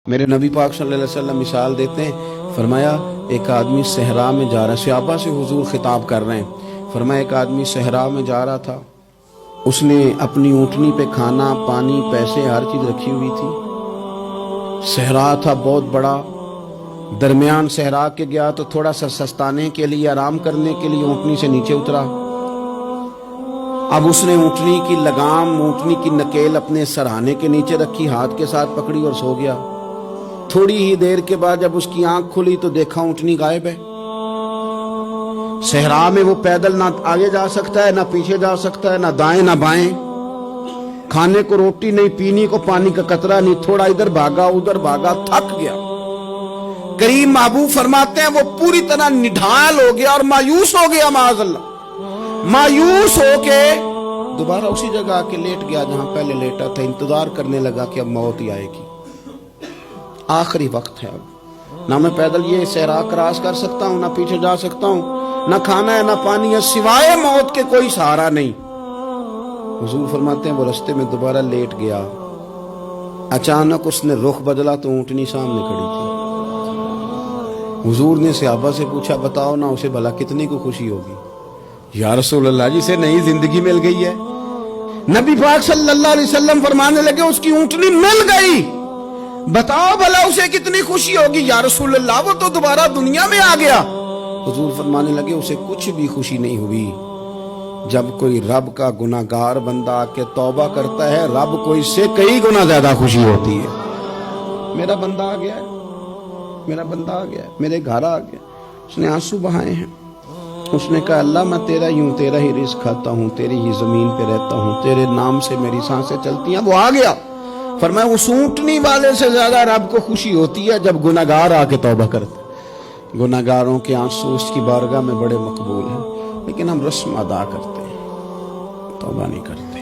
میرے نبی پاک صلی اللہ علیہ وسلم مثال دیتے ہیں، فرمایا ایک آدمی صحرا میں جا رہا ہے، صحابہ سے حضور خطاب کر رہے ہیں، فرمایا ایک آدمی صحرا میں جا رہا تھا، اس نے اپنی اونٹنی پہ کھانا پانی پیسے ہر چیز رکھی ہوئی تھی، صحرا تھا بہت بڑا، درمیان صحرا کے گیا تو تھوڑا سا سستانے کے لیے آرام کرنے کے لیے اونٹنی سے نیچے اترا، اب اس نے اونٹنی کی لگام اونٹنی کی نکیل اپنے سرہانے کے نیچے رکھی، ہاتھ کے ساتھ پکڑی اور سو گیا۔ تھوڑی ہی دیر کے بعد جب اس کی آنکھ کھلی تو دیکھا اونٹنی غائب ہے۔ صحرا میں وہ پیدل نہ آگے جا سکتا ہے نہ پیچھے جا سکتا ہے، نہ دائیں نہ بائیں، کھانے کو روٹی نہیں، پینے کو پانی کا قطرہ نہیں، تھوڑا ادھر بھاگا ادھر بھاگا، تھک گیا۔ کریم محبوب فرماتے ہیں وہ پوری طرح نڈھال ہو گیا اور مایوس ہو گیا، معاذ اللہ، مایوس ہو کے دوبارہ اسی جگہ آ کے لیٹ گیا جہاں پہلے لیٹا تھا، انتظار کرنے لگا کہ اب موت ہی آئے گی، آخری وقت ہے، اب نہ میں پیدل یہ صحرا کراس کر سکتا ہوں، نہ پیچھے جا سکتا ہوں، نہ کھانا ہے نہ پانی ہے، سوائے موت کے کوئی سہارا نہیں۔ حضور فرماتے ہیں وہ رستے میں دوبارہ لیٹ گیا، اچانک اس نے رخ بدلا تو اونٹنی سامنے کھڑی تھی۔ حضور نے صحابہ سے پوچھا بتاؤ نا اسے بھلا کتنی کو خوشی ہوگی؟ یا رسول اللہ جسے نئی زندگی مل گئی ہے۔ نبی پاک صلی اللہ علیہ وسلم فرمانے لگے اس کی اونٹنی مل گئی، بتاؤ بھلا اسے کتنی خوشی ہوگی؟ یا رسول اللہ وہ تو دوبارہ دنیا میں آ گیا۔ حضور فرمانے لگے اسے کچھ بھی خوشی نہیں ہوئی۔ جب کوئی رب کا گناہگار بندہ آ کے توبہ کرتا ہے، رب کو اس سے کئی گنا زیادہ خوشی ہوتی ہے۔ میرا بندہ آ گیا ہے، میرا بندہ آ گیا ہے، میرے گھر آ گیا۔ اس نے آنسو بہائے ہیں، اس نے کہا اللہ میں تیرا ہی ہوں، تیرا ہی رزق کھاتا ہوں، تیری ہی زمین پہ رہتا ہوں، تیرے نام سے میری سانسیں چلتی ہیں۔ وہ آ گیا۔ فرمایا اس اونٹنی والے سے زیادہ رب کو خوشی ہوتی ہے جب گناہگار آ کے توبہ کرتے۔ گناہگاروں کے آنسو اس کی بارگاہ میں بڑے مقبول ہیں، لیکن ہم رسم ادا کرتے ہیں، توبہ نہیں کرتے۔